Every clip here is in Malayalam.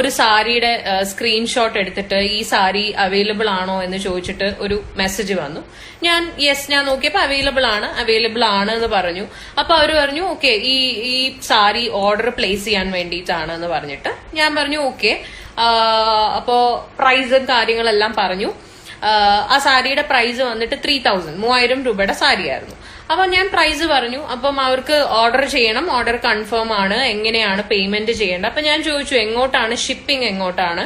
ഒരു സാരിയുടെ സ്ക്രീൻഷോട്ട് എടുത്തിട്ട് ഈ സാരി അവൈലബിൾ ആണോ എന്ന് ചോദിച്ചിട്ട് ഒരു മെസ്സേജ് വന്നു. ഞാൻ നോക്കിയപ്പോൾ അവൈലബിൾ ആണ് എന്ന് പറഞ്ഞു. അപ്പൊ അവര് പറഞ്ഞു ഓക്കെ ഈ സാരി ഓർഡർ പ്ലേസ് ചെയ്യാൻ വേണ്ടിയിട്ടാണ് എന്ന് പറഞ്ഞിട്ട് ഞാൻ പറഞ്ഞു ഓക്കെ. അപ്പോ പ്രൈസും കാര്യങ്ങളെല്ലാം പറഞ്ഞു. ആ സാരിയുടെ പ്രൈസ് വന്നിട്ട് 3000 രൂപയുടെ സാരിയായിരുന്നു. അപ്പൊ ഞാൻ പ്രൈസ് പറഞ്ഞു. അപ്പം അവർക്ക് ഓർഡർ ചെയ്യണം, ഓർഡർ കൺഫേം ആണ്, എങ്ങനെയാണ് പേയ്മെന്റ് ചെയ്യേണ്ടത്. അപ്പൊ ഞാൻ ചോദിച്ചു എങ്ങോട്ടാണ് ഷിപ്പിംഗ് എങ്ങോട്ടാണ്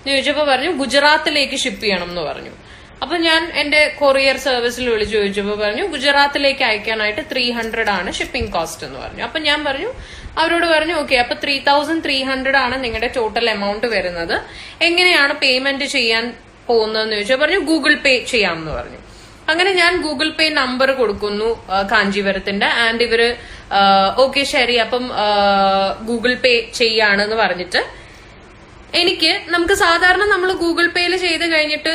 ചോദിച്ചപ്പോ പറഞ്ഞു ഗുജറാത്തിലേക്ക് ഷിപ്പ് ചെയ്യണം എന്ന് പറഞ്ഞു. അപ്പൊ ഞാൻ എന്റെ കൊറിയർ സർവീസിൽ വിളിച്ചു ചോദിച്ചപ്പോ പറഞ്ഞു ഗുജറാത്തിലേക്ക് അയക്കാനായിട്ട് 300 ആണ് ഷിപ്പിംഗ് കോസ്റ്റ് എന്ന് പറഞ്ഞു. അപ്പൊ ഞാൻ പറഞ്ഞു അവരോട് പറഞ്ഞു ഓക്കെ അപ്പൊ 3300 ആണ് നിങ്ങളുടെ ടോട്ടൽ എമൗണ്ട് വരുന്നത്, എങ്ങനെയാണ് പേയ്മെന്റ് ചെയ്യാൻ പോകുന്നതെന്ന് ചോദിച്ചാൽ പറഞ്ഞു ഗൂഗിൾ പേ ചെയ്യാമെന്ന് പറഞ്ഞു. അങ്ങനെ ഞാൻ ഗൂഗിൾ പേ നമ്പർ കൊടുക്കുന്നു കാഞ്ചീപുരത്തിന്റെ. ആൻഡ് ഇവര് ഓക്കെ ശരി അപ്പം ഗൂഗിൾ പേ ചെയ്യാണെന്ന് പറഞ്ഞിട്ട് നമുക്ക് സാധാരണ നമ്മൾ ഗൂഗിൾ പേയിൽ ചെയ്ത് കഴിഞ്ഞിട്ട്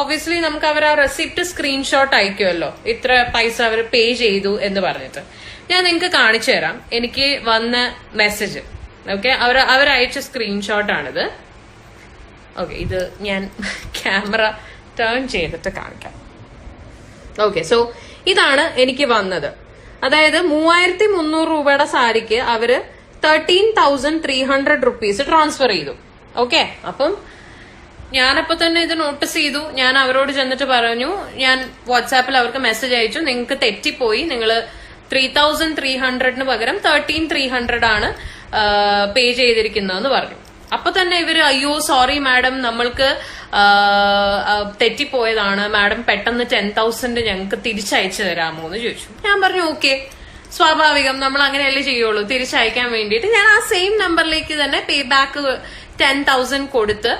ഒബ്വിയസ്ലി നമുക്ക് അവർ ആ റെസിപ്റ്റ് സ്ക്രീൻഷോട്ട് അയക്കുമല്ലോ, ഇത്ര പൈസ അവർ പേ ചെയ്തു എന്ന് പറഞ്ഞിട്ട്. ഞാൻ നിങ്ങൾക്ക് കാണിച്ചു തരാം എനിക്ക് വന്ന മെസ്സേജ്. ഓക്കെ അവരയച്ച സ്ക്രീൻഷോട്ടാണിത്. ഓക്കെ ഇത് ഞാൻ ക്യാമറ ടേൺ ചെയ്തിട്ട് കാണിക്കാം. ഓക്കെ സോ ഇതാണ് എനിക്ക് വന്നത്. അതായത് 3300 രൂപയുടെ സാരിക്ക് അവര് 13,300 റുപ്പീസ് ട്രാൻസ്ഫർ ചെയ്തു. ഓക്കെ അപ്പം ഞാനപ്പോ തന്നെ ഇത് നോട്ടീസ് ചെയ്തു. ഞാൻ അവരോട് ചെന്നിട്ട് പറഞ്ഞു, ഞാൻ വാട്സാപ്പിൽ അവർക്ക് മെസ്സേജ് അയച്ചു, നിങ്ങൾക്ക് തെറ്റിപ്പോയി, നിങ്ങൾ 3,300 പകരം 13,300 ആണ് പേ ചെയ്തിരിക്കുന്നതെന്ന് പറഞ്ഞു. അപ്പൊ തന്നെ ഇവര് അയ്യോ സോറി മാഡം നമ്മൾക്ക് തെറ്റിപ്പോയതാണ് മാഡം, പെട്ടെന്ന് 10,000 ഞങ്ങൾക്ക് തിരിച്ചയച്ചു തരാമോ എന്ന് ചോദിച്ചു. ഞാൻ പറഞ്ഞു ഓക്കെ സ്വാഭാവികം, നമ്മൾ അങ്ങനെയല്ലേ ചെയ്യുള്ളൂ, തിരിച്ചയക്കാൻ വേണ്ടിയിട്ട് ഞാൻ ആ സെയിം നമ്പറിലേക്ക് തന്നെ പേ ബാക്ക് 10,000 കൊടുത്ത്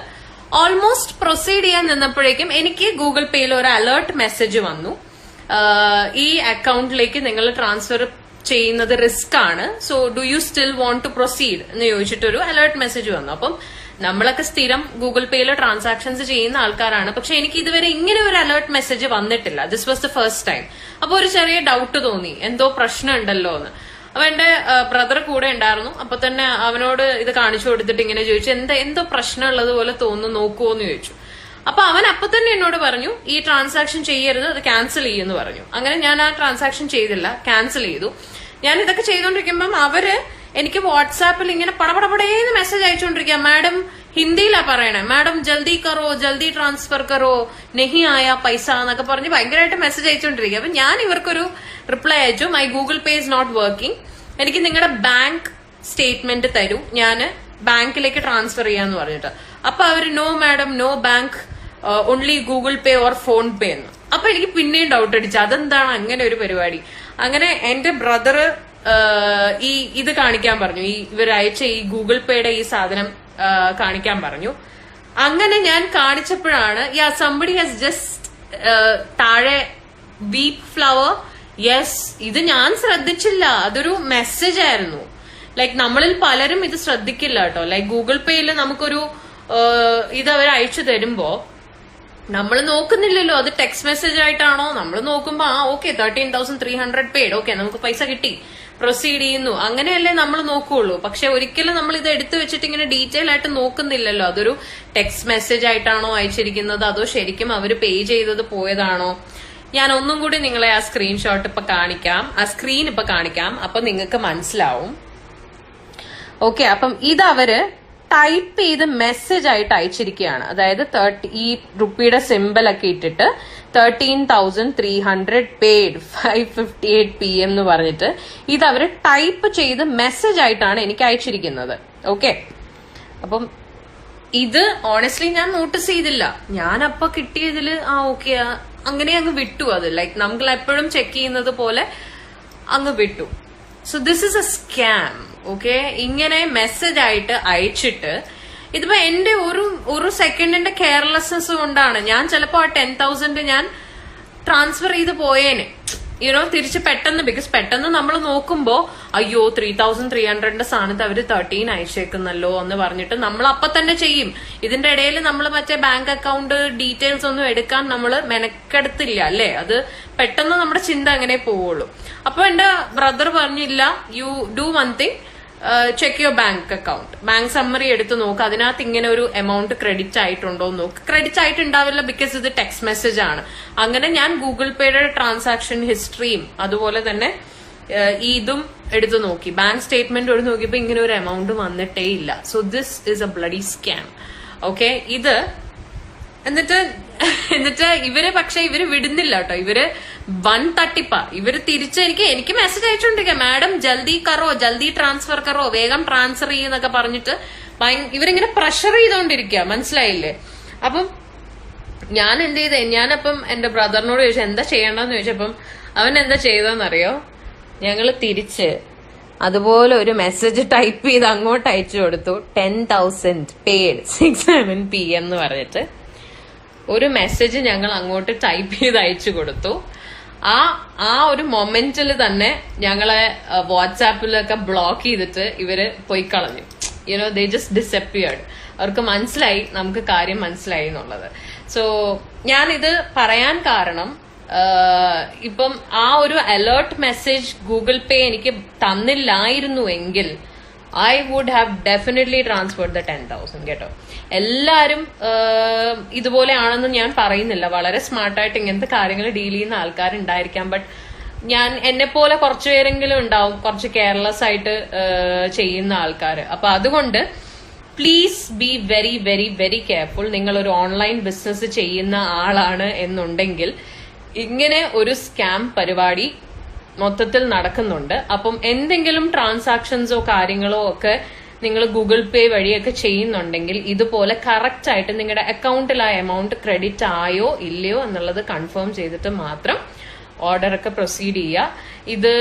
ഓൾമോസ്റ്റ് പ്രൊസീഡ് ചെയ്യാൻ നിന്നപ്പോഴേക്കും എനിക്ക് ഗൂഗിൾ പേയിൽ ഒരു അലേർട്ട് മെസ്സേജ് വന്നു, ഈ അക്കൗണ്ടിലേക്ക് നിങ്ങൾ ട്രാൻസ്ഫർ ചെയ്യുന്നത് റിസ്ക് ആണ്, so do you still want to proceed എന്ന് ചോദിച്ചിട്ടൊരു അലേർട്ട് മെസ്സേജ് വന്നു. അപ്പം നമ്മളൊക്കെ സ്ഥിരം ഗൂഗിൾ പേയിൽ ട്രാൻസാക്ഷൻസ് ചെയ്യുന്ന ആൾക്കാരാണ്, പക്ഷെ എനിക്ക് ഇതുവരെ ഇങ്ങനെ ഒരു അലേർട്ട് മെസ്സേജ് വന്നിട്ടില്ല. This was the first time. അപ്പൊ ഒരു ചെറിയ ഡൗട്ട് തോന്നി, എന്തോ പ്രശ്നം ഉണ്ടല്ലോ എന്ന്. അപ്പൊ എന്റെ ബ്രദർ കൂടെ ഉണ്ടായിരുന്നു. അപ്പൊ തന്നെ അവനോട് ഇത് കാണിച്ചു കൊടുത്തിട്ട് ഇങ്ങനെ ചോദിച്ചു എന്തോ പ്രശ്നം ഉള്ളതുപോലെ തോന്നുന്നു, നോക്കുവോ എന്ന് ചോദിച്ചു. അപ്പൊ അവൻ അപ്പൊ തന്നെ എന്നോട് പറഞ്ഞു ഈ ട്രാൻസാക്ഷൻ ചെയ്യരുത്, അത് ക്യാൻസൽ ചെയ്യുമെന്ന് പറഞ്ഞു. അങ്ങനെ ഞാൻ ആ ട്രാൻസാക്ഷൻ ചെയ്തില്ല, ക്യാൻസൽ ചെയ്തു. ഞാൻ ഇതൊക്കെ ചെയ്തോണ്ടിരിക്കുമ്പം അവര് എനിക്ക് വാട്സാപ്പിൽ ഇങ്ങനെ പടപടപടേന്ന് മെസ്സേജ് അയച്ചുകൊണ്ടിരിക്കുക. മാഡം ഹിന്ദിയിലാ പറയണേ, മാഡം ജൽദി കറോ, ജൽദി ട്രാൻസ്ഫർ കറോ, നെഹി ആയ പൈസ എന്നൊക്കെ പറഞ്ഞ് ഭയങ്കരമായിട്ട് മെസ്സേജ് അയച്ചുകൊണ്ടിരിക്കുക. അപ്പൊ ഞാൻ ഇവർക്കൊരു റിപ്ലൈ അയച്ചു, my Google Pay is not working, എനിക്ക് നിങ്ങളുടെ ബാങ്ക് സ്റ്റേറ്റ്മെന്റ് തരൂ, ഞാൻ ബാങ്കിലേക്ക് ട്രാൻസ്ഫർ ചെയ്യാന്ന് പറഞ്ഞിട്ട്. അപ്പൊ അവര് no madam no bank, only Google Pay or PhonePe എന്ന്. അപ്പൊ എനിക്ക് പിന്നെയും ഡൗട്ട് അടിച്ചു, അതെന്താണ് അങ്ങനെ ഒരു പരിപാടി. അങ്ങനെ എന്റെ ബ്രദർ ഇത് കാണിക്കാൻ പറഞ്ഞു, ഇവരയച്ച ഈ ഗൂഗിൾ പേയുടെ ഈ സാധനം കാണിക്കാൻ പറഞ്ഞു. അങ്ങനെ ഞാൻ കാണിച്ചപ്പോഴാണ് സംബഡി ഹാസ് ജസ്റ്റ് താഴെ വീപ്പ് ഫ്ലവർ, യെസ് ഇത് ഞാൻ ശ്രദ്ധിച്ചില്ല, അതൊരു മെസ്സേജ് ആയിരുന്നു. ലൈക്ക് നമ്മളിൽ പലരും ഇത് ശ്രദ്ധിക്കില്ല കേട്ടോ. ലൈക്ക് ഗൂഗിൾ പേയിൽ നമുക്കൊരു ഇത് അവർ അയച്ചു തരുമ്പോ നമ്മൾ നോക്കുന്നില്ലല്ലോ അത് ടെക്സ്റ്റ് മെസ്സേജ് ആയിട്ടാണോ. നമ്മൾ നോക്കുമ്പോ ഓക്കെ 13,300 പെയ്ഡ്, ഓക്കെ നമുക്ക് പൈസ കിട്ടി, പ്രൊസീഡ് ചെയ്യുന്നു, അങ്ങനെയല്ലേ നമ്മൾ നോക്കുകയുള്ളൂ. പക്ഷെ ഒരിക്കലും നമ്മൾ ഇത് എടുത്തു വെച്ചിട്ട് ഇങ്ങനെ ഡീറ്റെയിൽ ആയിട്ട് നോക്കുന്നില്ലല്ലോ, അതൊരു ടെക്സ്റ്റ് മെസ്സേജ് ആയിട്ടാണോ അയച്ചിരിക്കുന്നത്, അതോ ശരിക്കും അവർ പേ ചെയ്തത് പോയതാണോ. ഞാൻ ഒന്നും കൂടി നിങ്ങളെ ആ സ്ക്രീൻഷോട്ട് ഇപ്പൊ കാണിക്കാം, ആ സ്ക്രീൻ ഇപ്പൊ കാണിക്കാം, അപ്പൊ നിങ്ങൾക്ക് മനസ്സിലാവും. ഓക്കെ അപ്പം ഇതവര് ടൈപ്പ് ചെയ്ത് മെസ്സേജ് ആയിട്ട് അയച്ചിരിക്കുകയാണ്. അതായത് ഈ റുപ്പിയുടെ സിമ്പിൾ ഒക്കെ ഇട്ടിട്ട് 13,300 പെയ്ഡ് 5:58 PM എന്ന് പറഞ്ഞിട്ട് ഇത് അവര് ടൈപ്പ് ചെയ്ത് മെസ്സേജ് ആയിട്ടാണ് എനിക്ക് അയച്ചിരിക്കുന്നത്. ഓക്കെ അപ്പം ഇത് ഓണസ്റ്റ്ലി ഞാൻ നോട്ടീസ് ചെയ്തില്ല. ഞാൻ അപ്പൊ കിട്ടിയതില് ഓക്കെ അങ്ങനെ അങ്ങ് വിട്ടു. അത് ലൈക്ക് നമ്മൾ എപ്പോഴും ചെക്ക് ചെയ്യുന്നത് പോലെ അങ്ങ് വിട്ടു. So this is A scam. Okay ഇങ്ങനെ മെസ്സേജ് ആയിട്ട് അയച്ചിട്ട് ഇതിപ്പോ എന്റെ ഒരു സെക്കൻഡിന്റെ കെയർലെസ്നെസ് കൊണ്ടാണ് ഞാൻ ചിലപ്പോ ആ 10,000 ഞാൻ ട്രാൻസ്ഫർ ചെയ്ത് പോയേനെ, തിരിച്ച് പെട്ടെന്ന്. ബിക്കോസ് പെട്ടെന്ന് നമ്മൾ നോക്കുമ്പോ അയ്യോ 3,300 സ്ഥാനത്ത് അവര് 13 അയച്ചേക്കുന്നല്ലോ എന്ന് പറഞ്ഞിട്ട് നമ്മൾ അപ്പൊ തന്നെ ചെയ്യും. ഇതിന്റെ ഇടയിൽ നമ്മൾ മറ്റേ ബാങ്ക് അക്കൗണ്ട് ഡീറ്റെയിൽസ് ഒന്നും എടുക്കാൻ നമ്മൾ മെനക്കെടുത്തില്ല അല്ലേ, അത് പെട്ടെന്ന് നമ്മുടെ ചിന്ത അങ്ങനെ പോവുള്ളൂ. അപ്പൊ എന്റെ ബ്രദർ പറഞ്ഞില്ല, you do one thing, check your bank account, bank summary എടുത്ത് നോക്ക്, അതിനകത്ത് ഇങ്ങനെ ഒരു എമൗണ്ട് ക്രെഡിറ്റ് ആയിട്ടുണ്ടോ എന്ന് നോക്ക്. ക്രെഡിറ്റ് ആയിട്ടുണ്ടാവില്ല, ബിക്കോസ് ഇത് ടെക്സ്റ്റ് മെസ്സേജ് ആണ്. അങ്ങനെ ഞാൻ ഗൂഗിൾ പേയുടെ ട്രാൻസാക്ഷൻ ഹിസ്റ്ററിയും അതുപോലെ തന്നെ ഇതും എടുത്തു നോക്കി, ബാങ്ക് സ്റ്റേറ്റ്മെന്റ് എടുത്ത് നോക്കിയപ്പോ ഇങ്ങനെ ഒരു എമൗണ്ട് വന്നിട്ടേ ഇല്ല. So this is A bloody scam. Okay, ഇത് എന്നിട്ട് ഇവര് വിടുന്നില്ല കേട്ടോ. ഇവര് വൺ തട്ടിപ്പാ. ഇവര് തിരിച്ച് എനിക്ക് മെസ്സേജ് അയച്ചോണ്ടിരിക്കുക, മാഡം ജൽദി കറോ, ജൽദി ട്രാൻസ്ഫർ കറോ, വേഗം ട്രാൻസ്ഫർ ചെയ്യുന്നൊക്കെ പറഞ്ഞിട്ട് ഇവരിങ്ങനെ പ്രഷർ ചെയ്തോണ്ടിരിക്കുക, മനസ്സിലായില്ലേ? അപ്പം ഞാൻ എന്ത് ചെയ്തേ, ഞാനപ്പം എന്റെ ബ്രദറിനോട് ചോദിച്ചു എന്താ ചെയ്യണ്ടെന്ന് ചോദിച്ചപ്പം അവൻ എന്താ ചെയ്തതെന്നറിയോ, ഞങ്ങള് തിരിച്ച് അതുപോലെ ഒരു മെസ്സേജ് ടൈപ്പ് ചെയ്ത് അങ്ങോട്ട് അയച്ചു കൊടുത്തു. 10,000 പെയ്ഡ് 6 PM എന്ന് പറഞ്ഞിട്ട് ഒരു മെസ്സേജ് ഞങ്ങൾ അങ്ങോട്ട് ടൈപ്പ് ചെയ്ത് അയച്ചു കൊടുത്തു. ആ ഒരു മൊമെന്റിൽ തന്നെ ഞങ്ങളെ വാട്സാപ്പിലൊക്കെ ബ്ലോക്ക് ചെയ്തിട്ട് ഇവര് പോയി കളഞ്ഞു. They just disappeared. അവർക്ക് മനസ്സിലായി, നമുക്ക് കാര്യം മനസ്സിലായി എന്നുള്ളത്. സോ ഞാനിത് പറയാൻ കാരണം, ഇപ്പം ആ ഒരു അലേർട്ട് മെസ്സേജ് ഗൂഗിൾ പേ എനിക്ക് തന്നില്ലായിരുന്നു എങ്കിൽ I would have definitely transferred the 10,000. കേട്ടോ, എല്ലാരും ഇതുപോലെയാണെന്ന് ഞാൻ പറയുന്നില്ല. വളരെ സ്മാർട്ടായിട്ട് ഇങ്ങനത്തെ കാര്യങ്ങൾ ഡീൽ ചെയ്യുന്ന ആൾക്കാരുണ്ടായിരിക്കാം. ബട്ട് എന്നെ പോലെ കുറച്ചുപേരെങ്കിലും ഉണ്ടാവും കുറച്ച് കെയർലെസ് ആയിട്ട് ചെയ്യുന്ന ആൾക്കാർ. അപ്പൊ അതുകൊണ്ട് please be very very very careful. നിങ്ങൾ ഒരു ഓൺലൈൻ ബിസിനസ് ചെയ്യുന്ന ആളാണ് എന്നുണ്ടെങ്കിൽ ഇങ്ങനെ ഒരു സ്കാം പരിപാടി മൊത്തത്തിൽ നടക്കുന്നുണ്ട്. അപ്പം എന്തെങ്കിലും ട്രാൻസാക്ഷൻസോ കാര്യങ്ങളോ ഒക്കെ നിങ്ങൾ ഗൂഗിൾ പേ വഴിയൊക്കെ ചെയ്യുന്നുണ്ടെങ്കിൽ ഇതുപോലെ കറക്റ്റ് ആയിട്ട് നിങ്ങളുടെ അക്കൗണ്ടിൽ ആ എമൗണ്ട് ക്രെഡിറ്റ് ആയോ ഇല്ലയോ എന്നുള്ളത് കൺഫേം ചെയ്തിട്ട് മാത്രം ഓർഡർ ഒക്കെ പ്രൊസീഡ് ചെയ്യുക. ഇത്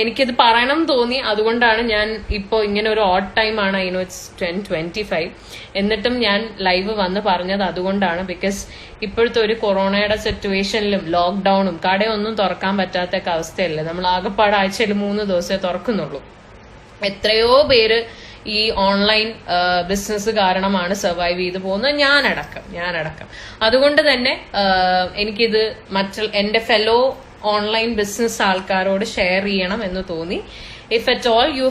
എനിക്കിത് പറയണം തോന്നി, അതുകൊണ്ടാണ് ഞാൻ ഇപ്പോ ഇങ്ങനെ ഒരു ഓഡ് ടൈം ആണ്, ഇറ്റ്സ് 10:25, എന്നിട്ടും ഞാൻ ലൈവ് വന്ന് പറഞ്ഞത് അതുകൊണ്ടാണ്. ബിക്കോസ് ഇപ്പോഴത്തെ ഒരു കൊറോണയുടെ സിറ്റുവേഷനിലും ലോക്ക്ഡൌണും കടയൊന്നും തുറക്കാൻ പറ്റാത്ത അവസ്ഥയല്ലേ. നമ്മൾ ആകെപ്പാട് ആഴ്ചയിൽ 3 ദിവസമേ തുറക്കുന്നുള്ളൂ. എത്രയോ പേര് ഈ ഓൺലൈൻ ബിസിനസ് കാരണമാണ് സർവൈവ് ചെയ്തു പോകുന്നത്, ഞാനടക്കം. അതുകൊണ്ട് തന്നെ എനിക്കിത് എന്റെ ഫെലോ ഓൺലൈൻ ബിസിനസ് ആൾക്കാരോട് ഷെയർ ചെയ്യണം എന്ന് തോന്നി. If at all U